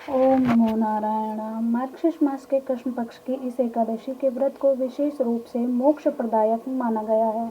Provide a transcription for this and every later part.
ओम नमो नारायण। मार्गशीर्ष मास के कृष्ण पक्ष की इस एकादशी के व्रत को विशेष रूप से मोक्ष प्रदायक माना गया है।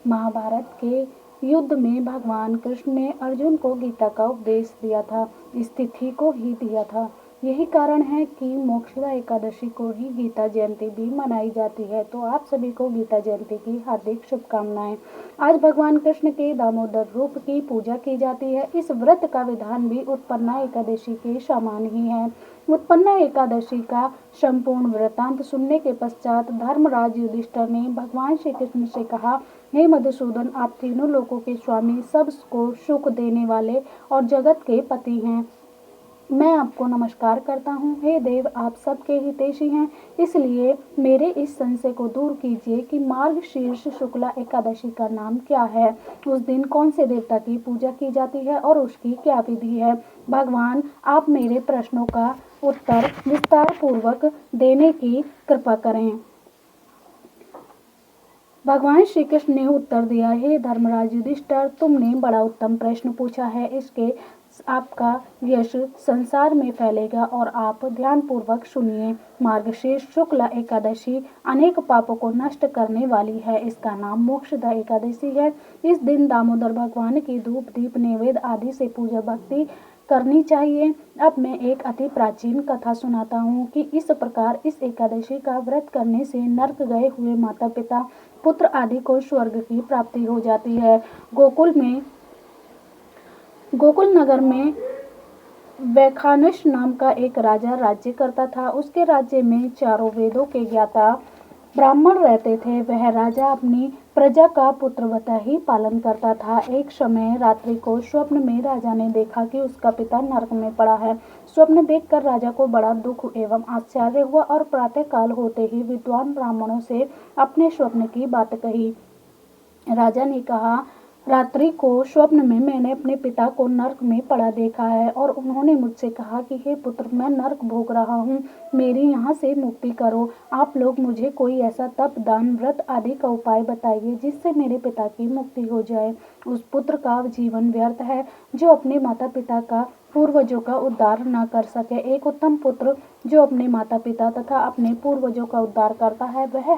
महाभारत के युद्ध में भगवान कृष्ण ने अर्जुन को गीता का उपदेश दिया था, इस तिथि को ही दिया था। यही कारण है कि मोक्षदा एकादशी को ही गीता जयंती भी मनाई जाती है। तो आप सभी को गीता जयंती की हार्दिक शुभकामनाएं। आज भगवान कृष्ण के दामोदर रूप की पूजा की जाती है। इस व्रत का विधान भी उत्पन्ना एकादशी के समान ही है। उत्पन्ना एकादशी का संपूर्ण वृतांत सुनने के पश्चात धर्मराज युधिष्ठिर ने भगवान श्री कृष्ण से कहा, हे मधुसूदन, आप तीनों लोकों के स्वामी, सबको सुख देने वाले और जगत के पति हैं। मैं आपको नमस्कार करता हूँ। हे देव, आप सबके हितैषी हैं, इसलिए मेरे इस संशय को दूर कीजिए कि मार्गशीर्ष शुक्ला एकादशी का नाम क्या है, उस दिन कौन से देवता की पूजा की जाती है और उसकी क्या विधि है। भगवान, आप मेरे प्रश्नों का उत्तर विस्तार पूर्वक देने की कृपा करें। भगवान श्री कृष्ण ने उत्तर दिया, हे धर्मराज युधिष्ठिर, तुमने बड़ा उत्तम प्रश्न पूछा है। इसके आपका यश संसार में फैलेगा और आप ध्यान पूर्वक सुनिए। मार्गशीर्ष शुक्ला एकादशी अनेक पापों को नष्ट करने वाली है। इसका नाम मोक्षदा एकादशी है। इस दिन दामोदर भगवान की धूप दीप नैवेद्य आदि से पूजा भक्ति करनी चाहिए। अब मैं एक अति प्राचीन कथा सुनाता हूँ कि इस प्रकार इस एकादशी का व्रत करने से नर्क गए हुए माता पिता पुत्र आदि को स्वर्ग की प्राप्ति हो जाती है। गोकुल नगर में वैखानस नाम का एक राजा राज्य करता था। उसके राज्य में चारों वेदों के ज्ञाता ब्राह्मण रहते थे। वह राजा अपनी प्रजा का पुत्रवत ही पालन करता था। एक समय रात्रि को स्वप्न में राजा ने देखा कि उसका पिता नरक में पड़ा है। स्वप्न देखकर राजा को बड़ा दुख एवं आश्चर्य हुआ और प्रातः काल होते ही विद्वान ब्राह्मणों से अपने स्वप्न की बात कही। राजा ने कहा, रात्रि को स्वप्न में मैंने अपने पिता को नरक में पड़ा देखा है और उन्होंने मुझसे कहा कि हे पुत्र, मैं नरक भोग रहा हूँ, मेरी यहाँ से मुक्ति करो। आप लोग मुझे कोई ऐसा तप दान व्रत आदि का उपाय बताइए जिससे मेरे पिता की मुक्ति हो जाए। उस पुत्र का जीवन व्यर्थ है जो अपने माता पिता का पूर्वजों का उद्धार न कर सके। एक उत्तम पुत्र जो अपने माता पिता तथा अपने पूर्वजों का उद्धार करता है, वह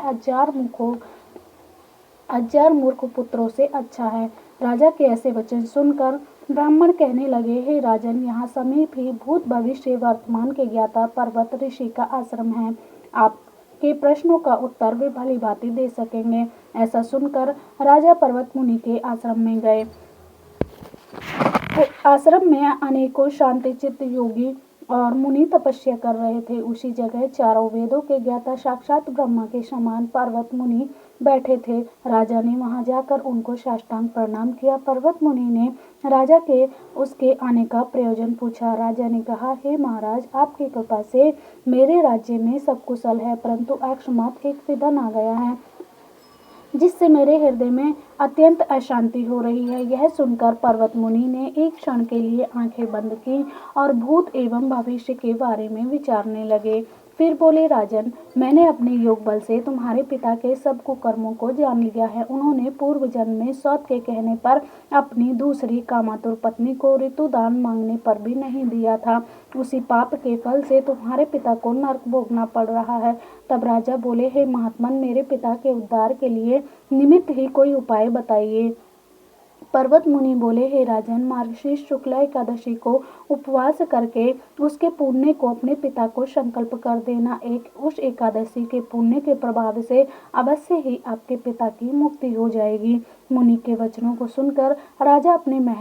हजार मूर्ख पुत्रों से अच्छा है। राजा के ऐसे वचन सुनकर ब्राह्मण कहने लगे, हे राजन, यहाँ समीप ही भूत भविष्य वर्तमान के ज्ञाता पर्वत ऋषि का आश्रम है। आपके प्रश्नों का उत्तर वे भली भांति दे सकेंगे। ऐसा सुनकर राजा पर्वत मुनि के आश्रम में गए। आश्रम में अनेकों शांति चित्त योगी और मुनि तपस्या कर रहे थे। उसी जगह चारों वेदों के ज्ञाता साक्षात ब्रह्मा के समान पर्वत मुनि बैठे थे। राजा ने वहां जाकर उनको साष्टांग प्रणाम किया। पर्वत मुनि ने राजा के उसके आने का प्रयोजन पूछा। राजा ने कहा, हे महाराज, आपकी कृपा से मेरे राज्य में सब कुशल है, परंतु अकस्मात एक विघ्न आ गया है जिससे मेरे हृदय में अत्यंत अशांति हो रही है। यह सुनकर पर्वत मुनि ने एक क्षण के लिए आंखें बंद की और भूत एवं भविष्य के बारे में विचारने लगे। फिर बोले, राजन, मैंने अपने योग बल से तुम्हारे पिता के सब कुकर्मों को जान लिया है। उन्होंने पूर्व जन्म में सौत के कहने पर अपनी दूसरी कामातुर पत्नी को ऋतुदान मांगने पर भी नहीं दिया था। उसी पाप के फल से तुम्हारे पिता को नरक भोगना पड़ रहा है। तब राजा बोले, हे महात्मन, मेरे पिता के उद्धार के लिए निमित्त ही कोई उपाय बताइए। पर्वत मुनि बोले, हे राजन, मार्गशीर्ष शुक्ला एकादशी को उपवास करके उसके पुण्य को अपने पिता को संकल्प कर देना। उस एकादशी के पुण्य के प्रभाव से अवश्य ही आपके पिता की मुक्ति हो जाएगी। मुनि के वचनों को सुनकर राजा अपने महल